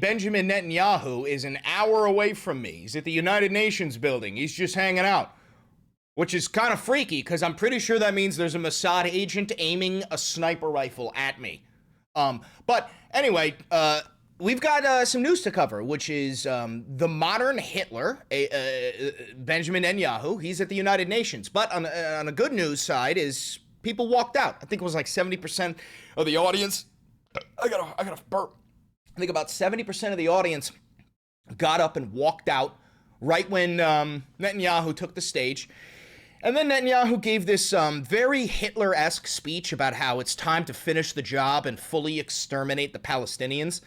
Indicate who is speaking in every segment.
Speaker 1: Benjamin Netanyahu is an hour away from me. He's at the United Nations building. He's just hanging out, which is kind of freaky because I'm pretty sure that means there's a Mossad agent aiming a sniper rifle at me. But anyway, we've got some news to cover, which is the modern Hitler, Benjamin Netanyahu. He's at the United Nations. But on a good news side is people walked out. I think it was like 70% of the audience. I gotta burp. I think about 70% of the audience got up and walked out right when Netanyahu took the stage. And then Netanyahu gave this very Hitler-esque speech about how it's time to finish the job and fully exterminate the Palestinians.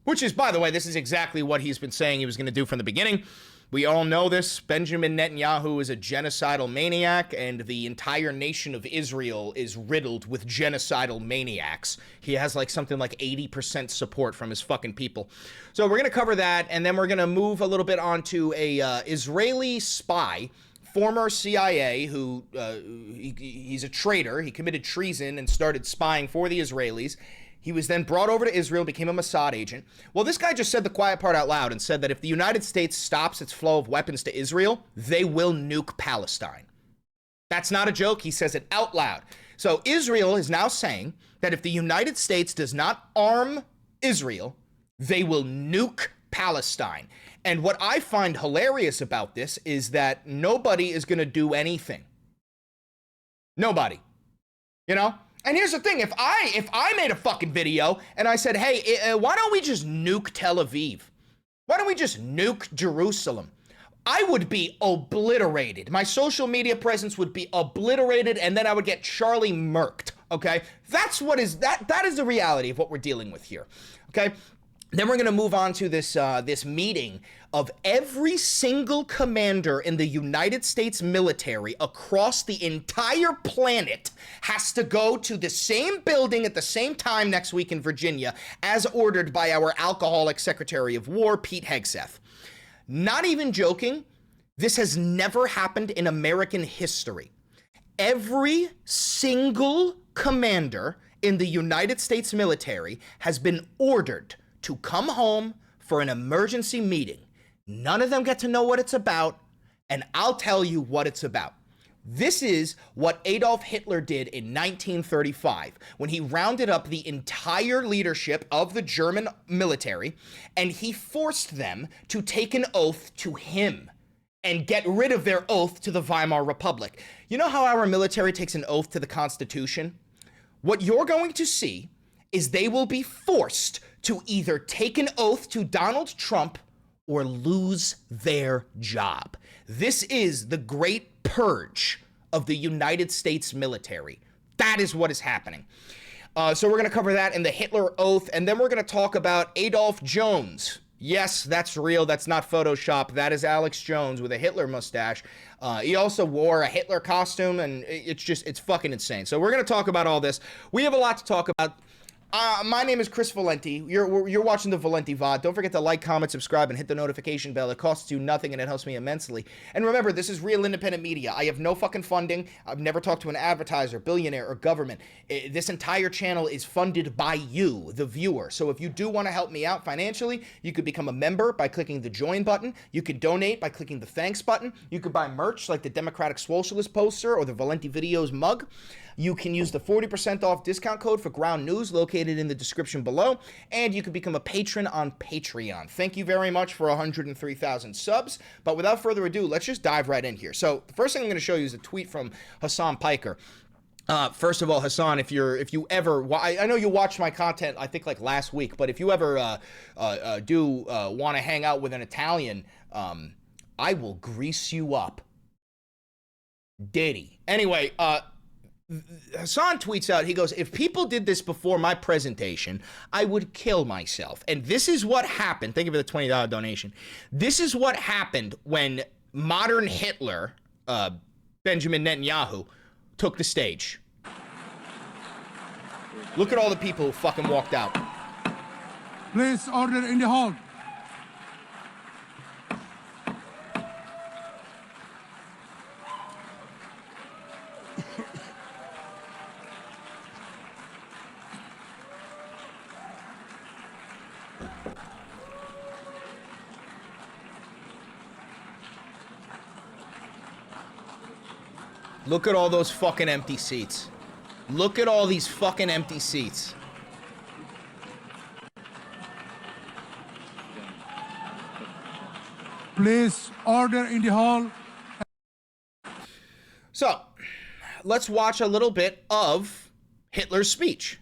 Speaker 1: Which is, by the way, this is exactly what he's been saying he was going to do from the beginning. We all know this. Benjamin Netanyahu is a genocidal maniac, and the entire nation of Israel is riddled with genocidal maniacs. He has like something like 80% support from his fucking people. So we're going to cover that, and then we're going to move a little bit onto a Israeli spy, former CIA, who he's a traitor. He committed treason and started spying for the Israelis. He was then brought over to Israel, became a Mossad agent. Well, this guy just said the quiet part out loud and said that if the United States stops its flow of weapons to Israel, they will nuke Palestine. That's not a joke. He says it out loud. So Israel is now saying that if the United States does not arm Israel, they will nuke Palestine. And what I find hilarious about this is that nobody is going to do anything. Nobody. You know? And here's the thing, if I made a fucking video and I said, hey, why don't we just nuke Tel Aviv? Why don't we just nuke Jerusalem? I would be obliterated. My social media presence would be obliterated, and then I would get Charlie murked, okay? That's what is, that is the reality of what we're dealing with here, okay? Then we're going to move on to this this meeting of every single commander in the United States military across the entire planet has to go to the same building at the same time next week in Virginia, as ordered by our alcoholic Secretary of War, Pete Hegseth. Not even joking, this has never happened in American history. Every single commander in the United States military has been ordered to come home for an emergency meeting. None of them get to know what it's about, and I'll tell you what it's about. This is what Adolf Hitler did in 1935 when he rounded up the entire leadership of the German military, and he forced them to take an oath to him and get rid of their oath to the Weimar Republic. You know how our military takes an oath to the Constitution? What you're going to see is they will be forced to either take an oath to Donald Trump or lose their job. This is the great purge of the United States military. That is what is happening. So we're going to cover that in the Hitler oath, and then we're going to talk about Adolf Jones. Yes, that's real. That's not Photoshop. That is Alex Jones with a Hitler mustache. He also wore a Hitler costume, and it's fucking insane. So we're going to talk about all this. We have a lot to talk about. My name is Chris Valenti. You're watching the Valenti VOD. Don't forget to like, comment, subscribe, and hit the notification bell. It costs you nothing, and it helps me immensely. And remember, this is real independent media. I have no fucking funding. I've never talked to an advertiser, billionaire, or government. This entire channel is funded by you, the viewer. So if you do want to help me out financially, you could become a member by clicking the join button. You could donate by clicking the thanks button. You could buy merch like the Democratic Socialist poster or the Valenti Videos mug. You can use the 40% off discount code for Ground News located in the description below, and you can become a patron on Patreon. Thank you very much for 103,000 subs, but without further ado, let's just dive right in here. So the first thing I'm going to show you is a tweet from Hassan Piker. First of all, Hassan, if you ever, I know you watched my content, I think like last week, but if you ever do want to hang out with an Italian, I will grease you up. Diddy. Anyway, Hassan tweets out, he goes, if people did this before my presentation, I would kill myself. And this is what happened. Thank you for the $20 donation. This is what happened when modern Hitler, Benjamin Netanyahu, took the stage. Look at all the people who fucking walked out.
Speaker 2: Please, order in the hall.
Speaker 1: Look at all those fucking empty seats. Look at all these fucking empty seats.
Speaker 2: Please order in the hall.
Speaker 1: So, let's watch a little bit of Hitler's speech.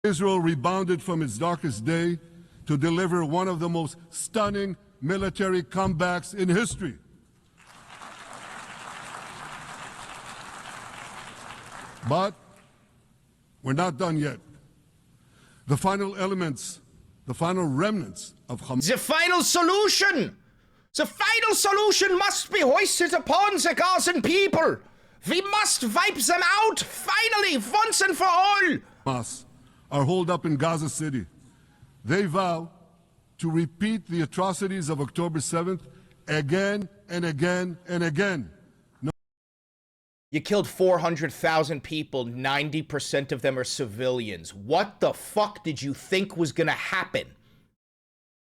Speaker 3: Israel rebounded from its darkest day to deliver one of the most stunning military comebacks in history. But we're not done yet. The final elements, the final remnants of Hamas.
Speaker 1: The final solution! The final solution must be hoisted upon the Gazan people! We must wipe them out, finally, once and for all!
Speaker 3: Hamas are holed up in Gaza City. They vow to repeat the atrocities of October 7th again and again and again.
Speaker 1: You killed 400,000 people, 90% of them are civilians. What the fuck did you think was gonna happen?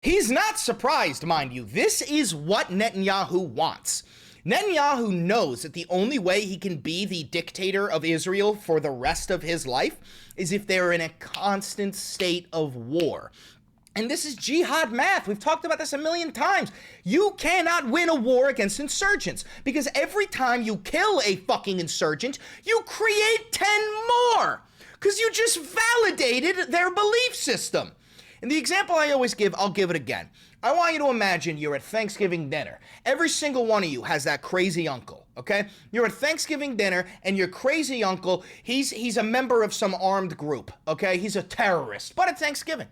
Speaker 1: He's not surprised, mind you. This is what Netanyahu wants. Netanyahu knows that the only way he can be the dictator of Israel for the rest of his life is if they're in a constant state of war. And this is jihad math. We've talked about this a million times. You cannot win a war against insurgents because every time you kill a fucking insurgent, you create 10 more because you just validated their belief system. And the example I always give, I'll give it again. I want you to imagine you're at Thanksgiving dinner. Every single one of you has that crazy uncle, okay? You're at Thanksgiving dinner and your crazy uncle, he's a member of some armed group, okay? He's a terrorist, but at Thanksgiving.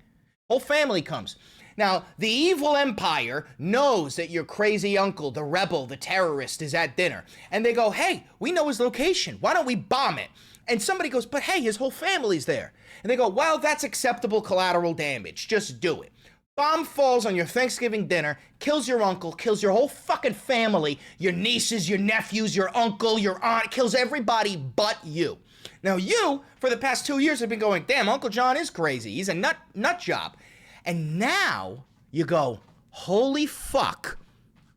Speaker 1: Whole family comes. Now, the evil empire knows that your crazy uncle, the rebel, the terrorist, is at dinner. And they go, hey, we know his location. Why don't we bomb it? And somebody goes, but hey, his whole family's there. And they go, well, that's acceptable collateral damage. Just do it. Bomb falls on your Thanksgiving dinner, kills your uncle, kills your whole fucking family, your nieces, your nephews, your uncle, your aunt, kills everybody but you. Now you, for the past 2 years, have been going, damn, Uncle John is crazy. He's a nut job. And now you go, holy fuck,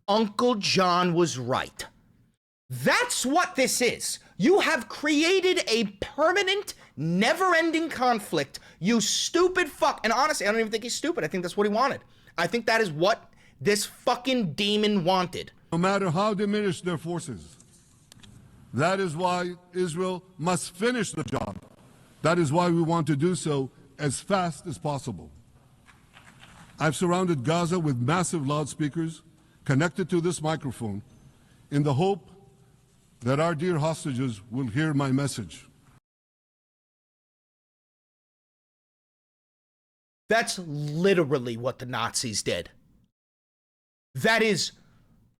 Speaker 1: Uncle John was right. That's what this is. You have created a permanent, never-ending conflict, you stupid fuck. And honestly, I don't even think he's stupid. I think that's what he wanted. I think that is what this fucking demon wanted.
Speaker 3: No matter how diminished their forces. That is why Israel must finish the job. That is why we want to do so as fast as possible. I've surrounded Gaza with massive loudspeakers connected to this microphone in the hope that our dear hostages will hear my message.
Speaker 1: That's literally what the Nazis did. That is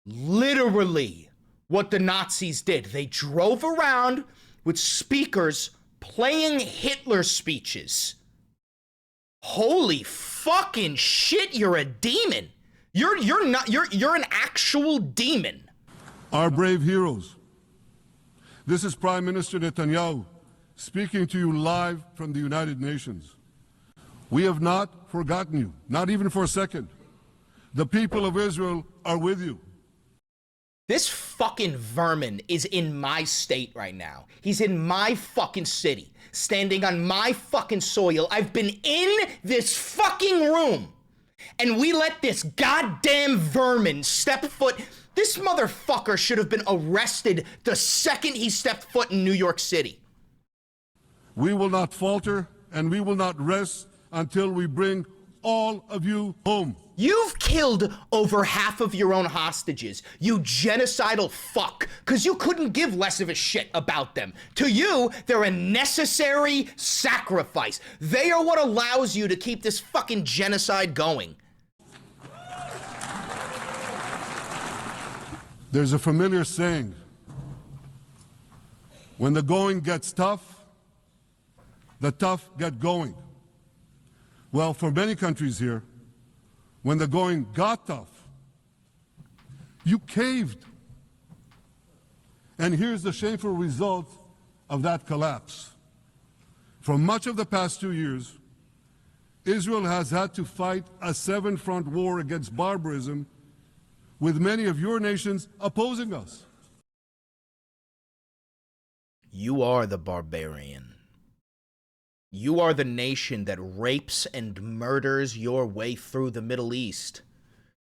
Speaker 1: literally what the Nazis did. They drove around with speakers playing Hitler speeches. Holy fucking shit, you're a demon. You're an actual demon.
Speaker 3: Our brave heroes. This is Prime Minister Netanyahu speaking to you live from the United Nations. We have not forgotten you, not even for a second. The people of Israel are with you.
Speaker 1: This fucking vermin is in my state right now. He's in my fucking city, standing on my fucking soil. I've been in this fucking room, and we let this goddamn vermin step foot. This motherfucker should have been arrested the second he stepped foot in New York City.
Speaker 3: We will not falter, and we will not rest until we bring all of you home.
Speaker 1: You've killed over half of your own hostages, you genocidal fuck, because you couldn't give less of a shit about them. To you, they're a necessary sacrifice. They are what allows you to keep this fucking genocide going.
Speaker 3: There's a familiar saying, when the going gets tough, the tough get going. Well, for many countries here, when the going got tough, you caved. And here's the shameful result of that collapse. For much of the past 2 years, Israel has had to fight a seven-front war against barbarism with many of your nations opposing us.
Speaker 1: You are the barbarian. You are the nation that rapes and murders your way through the Middle East.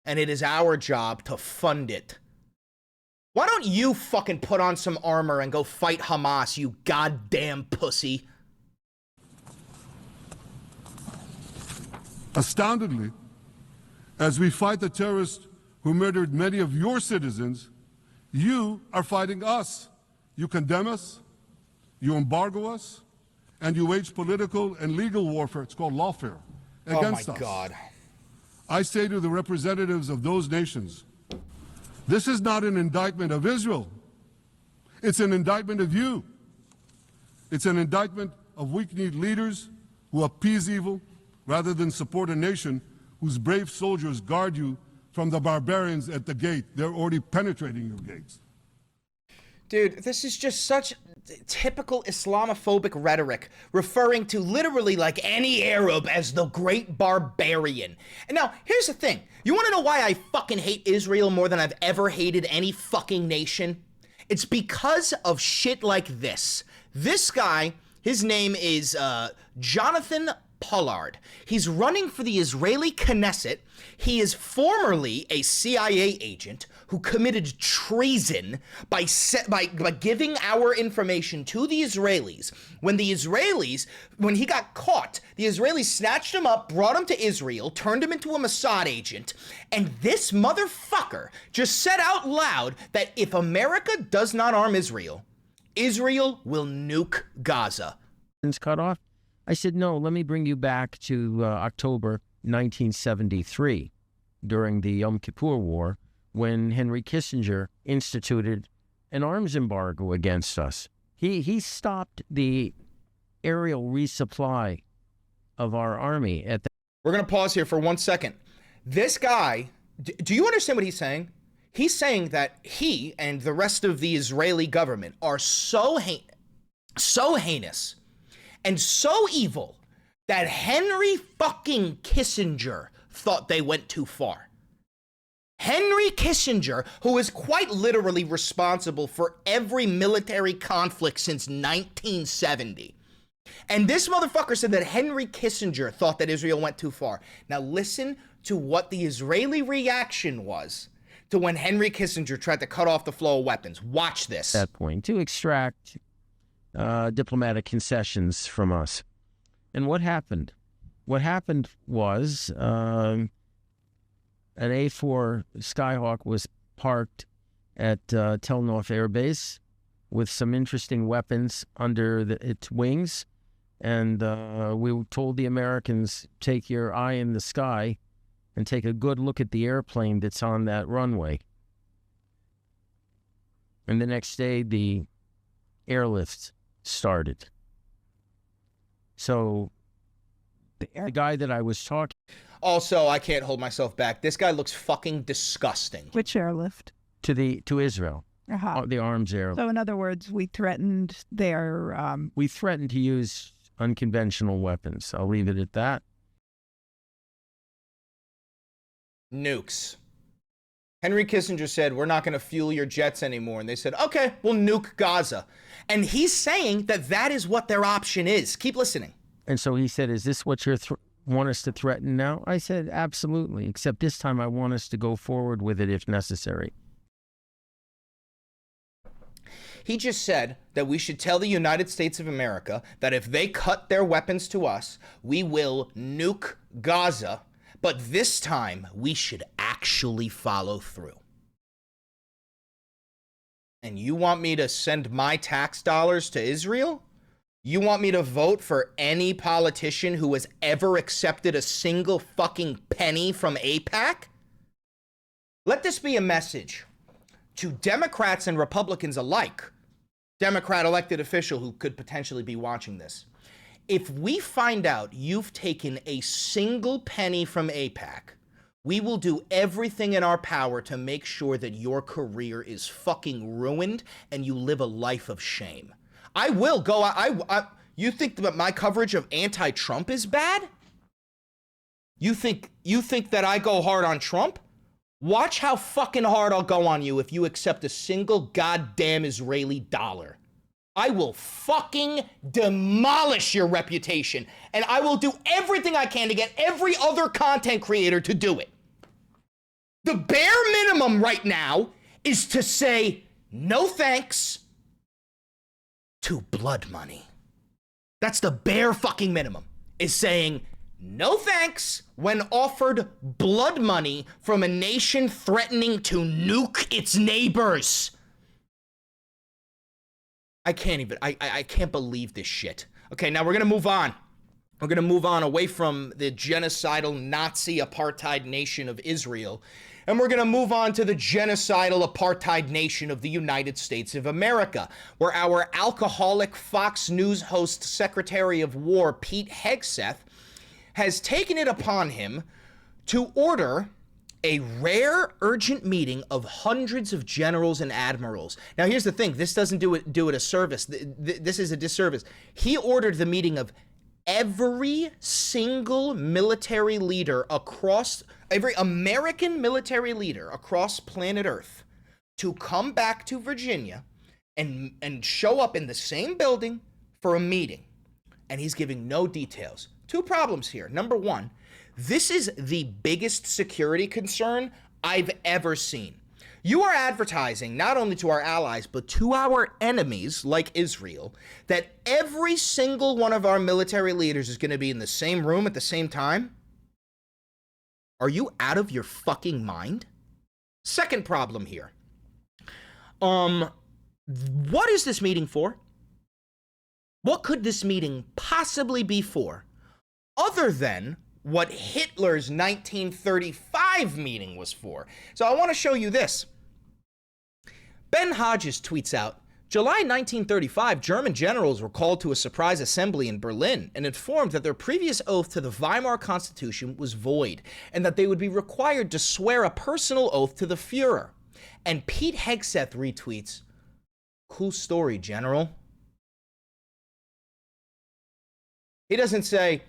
Speaker 1: And it is our job to fund it. Why don't you fucking put on some armor and go fight Hamas, you goddamn pussy?
Speaker 3: Astoundingly, as we fight the terrorists who murdered many of your citizens, you are fighting us. You condemn us, you embargo us, and you wage political and legal warfare, it's called lawfare, against us.
Speaker 1: Oh my God.
Speaker 3: I say to the representatives of those nations, this is not an indictment of Israel. It's an indictment of you. It's an indictment of weak-kneed leaders who appease evil rather than support a nation whose brave soldiers guard you from the barbarians at the gate. They're already penetrating your gates.
Speaker 1: Dude, this is just such typical Islamophobic rhetoric, referring to literally like any Arab as the great barbarian. And now, here's the thing. You want to know why I fucking hate Israel more than I've ever hated any fucking nation? It's because of shit like this. This guy, his name is Jonathan Pollard. He's running for the Israeli Knesset. He is formerly a CIA agent who committed treason by giving our information to the Israelis. When he got caught, the Israelis snatched him up, brought him to Israel, turned him into a Mossad agent, and this motherfucker just said out loud that if America does not arm Israel, Israel will nuke Gaza.
Speaker 4: Cut off. I said, no, let me bring you back to October 1973 during the Yom Kippur War when Henry Kissinger instituted an arms embargo against us. He stopped the aerial resupply of our army at the...
Speaker 1: We're going to pause here for 1 second. This guy, do you understand what he's saying? He's saying that he and the rest of the Israeli government are so heinous and so evil that Henry fucking Kissinger thought they went too far. Henry Kissinger, who is quite literally responsible for every military conflict since 1970. And this motherfucker said that Henry Kissinger thought that Israel went too far. Now listen to what the Israeli reaction was to when Henry Kissinger tried to cut off the flow of weapons. Watch this.
Speaker 4: At that point, to extract diplomatic concessions from us. And what happened? What happened was an A-4 Skyhawk was parked at Tel Nof Air Base with some interesting weapons under its wings. And we told the Americans, take your eye in the sky and take a good look at the airplane that's on that runway. And the next day, the airlift started. So the guy that I was talking...
Speaker 1: Also, I can't hold myself back. This guy looks fucking disgusting.
Speaker 5: Which airlift?
Speaker 4: To Israel. The arms airlift.
Speaker 5: So in other words, we threatened their...
Speaker 4: We threatened to use unconventional weapons. I'll leave it at that.
Speaker 1: Nukes. Henry Kissinger said, we're not going to fuel your jets anymore. And they said, okay, we'll nuke Gaza. And he's saying that that is what their option is. Keep listening.
Speaker 4: And so he said, is this what you want us to threaten now? I said, absolutely. Except this time I want us to go forward with it if necessary.
Speaker 1: He just said that we should tell the United States of America that if they cut their weapons to us, we will nuke Gaza. But this time, we should actually follow through. And you want me to send my tax dollars to Israel? You want me to vote for any politician who has ever accepted a single fucking penny from AIPAC? Let this be a message to Democrats and Republicans alike. Democrat elected official who could potentially be watching this. If we find out you've taken a single penny from AIPAC, we will do everything in our power to make sure that your career is fucking ruined and you live a life of shame. I will go out. You think that my coverage of anti-Trump is bad? You think that I go hard on Trump? Watch how fucking hard I'll go on you if you accept a single goddamn Israeli dollar. I will fucking demolish your reputation. And I will do everything I can to get every other content creator to do it. The bare minimum right now is to say no thanks to blood money. That's the bare fucking minimum, is saying no thanks when offered blood money from a nation threatening to nuke its neighbors. I can't believe this shit. Okay, now we're gonna move on. We're gonna move on away from the genocidal Nazi apartheid nation of Israel, and we're gonna move on to the genocidal apartheid nation of the United States of America, where our alcoholic Fox News host, Secretary of War Pete Hegseth, has taken it upon him to order a rare, urgent meeting of hundreds of generals and admirals. Now, here's the thing. This doesn't do it a service. This is a disservice. He ordered the meeting of every single military leader across, every American military leader across planet Earth to come back to Virginia and show up in the same building for a meeting. And he's giving no details. Two problems here. Number one, this is the biggest security concern I've ever seen. You are advertising not only to our allies, but to our enemies, like Israel, that every single one of our military leaders is going to be in the same room at the same time. Are you out of your fucking mind? Second problem here. What is this meeting for? What could this meeting possibly be for, other than what Hitler's 1935 meeting was for? So I want to show you this. Ben Hodges tweets out, July 1935, German generals were called to a surprise assembly in Berlin and informed that their previous oath to the Weimar Constitution was void and that they would be required to swear a personal oath to the Fuhrer. And Pete Hegseth retweets, cool story, General. He doesn't say,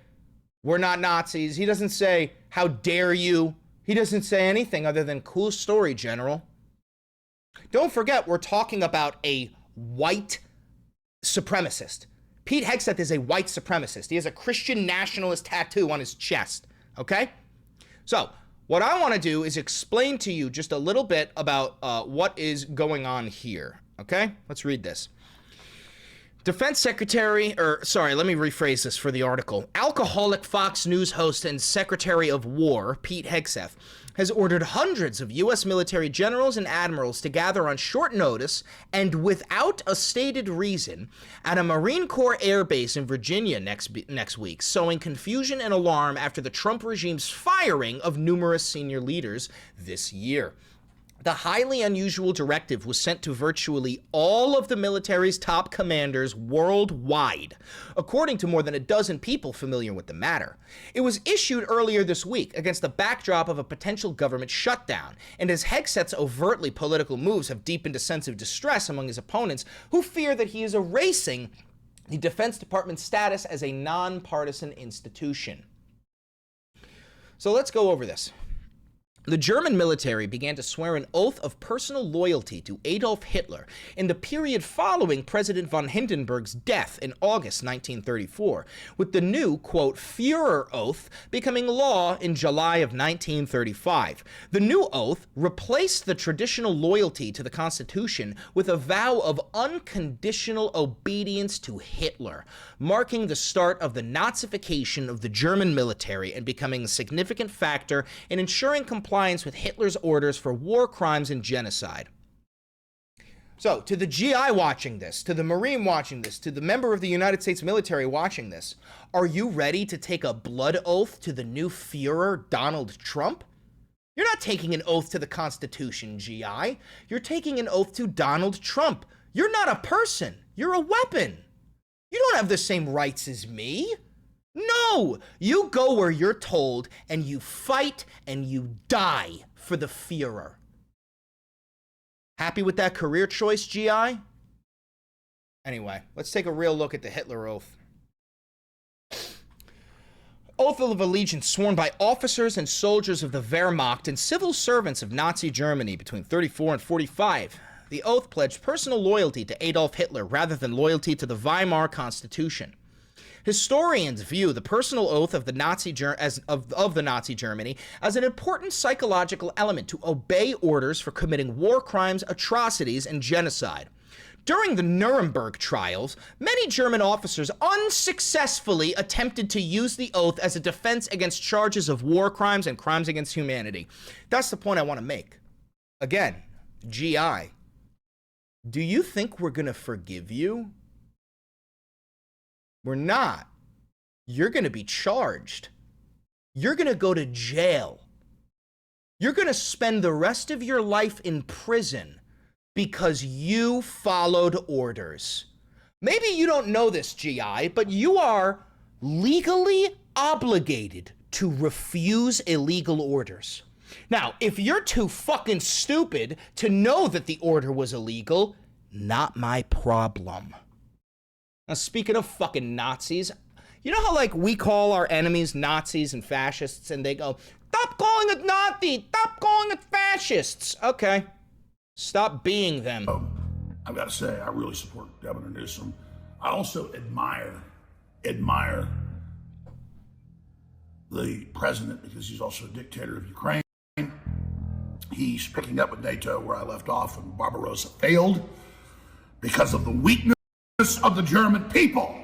Speaker 1: we're not Nazis. He doesn't say, how dare you? He doesn't say anything other than, cool story, General. Don't forget, we're talking about a white supremacist. Pete Hegseth is a white supremacist. He has a Christian nationalist tattoo on his chest, okay? So, what I want to do is explain to you just a little bit about what is going on here, okay? Let's read this. Defense Secretary, let me rephrase this for the article. Alcoholic Fox News host and Secretary of War, Pete Hegseth, has ordered hundreds of U.S. military generals and admirals to gather on short notice and without a stated reason at a Marine Corps air base in Virginia next week, sowing confusion and alarm after the Trump regime's firing of numerous senior leaders this year. The highly unusual directive was sent to virtually all of the military's top commanders worldwide, according to more than a dozen people familiar with the matter. It was issued earlier this week against the backdrop of a potential government shutdown, and as Hegseth's overtly political moves have deepened a sense of distress among his opponents, who fear that he is erasing the Defense Department's status as a nonpartisan institution. So let's go over this. The German military began to swear an oath of personal loyalty to Adolf Hitler in the period following President von Hindenburg's death in August 1934, with the new, quote, Fuhrer oath becoming law in July of 1935. The new oath replaced the traditional loyalty to the Constitution with a vow of unconditional obedience to Hitler, marking the start of the Nazification of the German military and becoming a significant factor in ensuring compliance with Hitler's orders for war crimes and genocide. So, to the GI watching this, to the Marine watching this, to the member of the United States military watching this, are you ready to take a blood oath to the new Fuhrer, Donald Trump? You're not taking an oath to the Constitution, GI. You're taking an oath to Donald Trump. You're not a person. You're a weapon. You don't have the same rights as me. No, you go where you're told and you fight and you die for the Fuhrer. Happy with that career choice, GI? Anyway, let's take a real look at the Hitler oath. Oath of allegiance sworn by officers and soldiers of the Wehrmacht and civil servants of Nazi Germany between 34 and 45. The oath pledged personal loyalty to Adolf Hitler rather than loyalty to the Weimar Constitution. Historians view the personal oath of the Nazi Germany as an important psychological element to obey orders for committing war crimes, atrocities, and genocide. During the Nuremberg trials, many German officers unsuccessfully attempted to use the oath as a defense against charges of war crimes and crimes against humanity. That's the point I want to make. Again, GI, do you think we're going to forgive you? We're not. You're going to be charged. You're going to go to jail. You're going to spend the rest of your life in prison because you followed orders. Maybe you don't know this, GI, but you are legally obligated to refuse illegal orders. Now, if you're too fucking stupid to know that the order was illegal, not my problem. Now, speaking of fucking Nazis, you know how, like, we call our enemies Nazis and fascists, and they go, stop calling it Nazi, stop calling it fascists. Okay, stop being them.
Speaker 6: I've got to say, I really support Governor Newsom. I also admire the president because he's also a dictator of Ukraine. He's picking up with NATO where I left off when Barbarossa failed because of the weakness of the German people.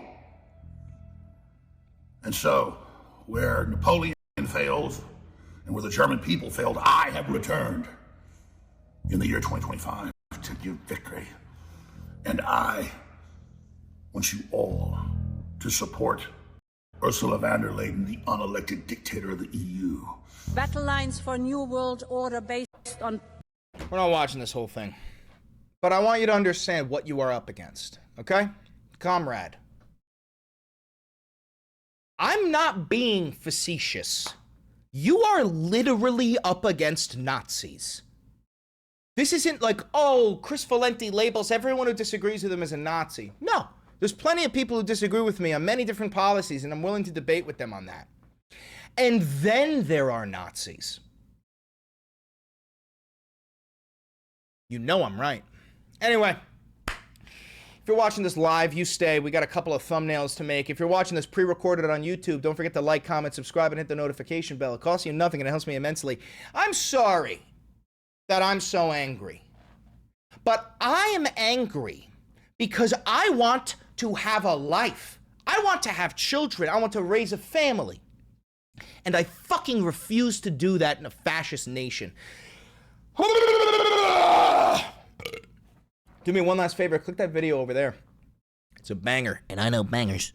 Speaker 6: And so, where Napoleon failed and where the German people failed, I have returned in the year 2025 to give victory. And I want you all to support Ursula von der Leyen, the unelected dictator of the EU.
Speaker 7: Battle lines for a new world order based on...
Speaker 1: We're not watching this whole thing, but I want you to understand what you are up against, okay? Comrade. I'm not being facetious. You are literally up against Nazis. This isn't like, oh, Chris Valenti labels everyone who disagrees with him as a Nazi. No, there's plenty of people who disagree with me on many different policies, and I'm willing to debate with them on that. And then there are Nazis. You know I'm right. Anyway, if you're watching this live, you stay. We got a couple of thumbnails to make. If you're watching this pre-recorded on YouTube, don't forget to like, comment, subscribe, and hit the notification bell. It costs you nothing, and it helps me immensely. I'm sorry that I'm so angry. But I am angry because I want to have a life. I want to have children. I want to raise a family. And I fucking refuse to do that in a fascist nation. Do me one last favor. Click that video over there. It's a banger. And I know bangers.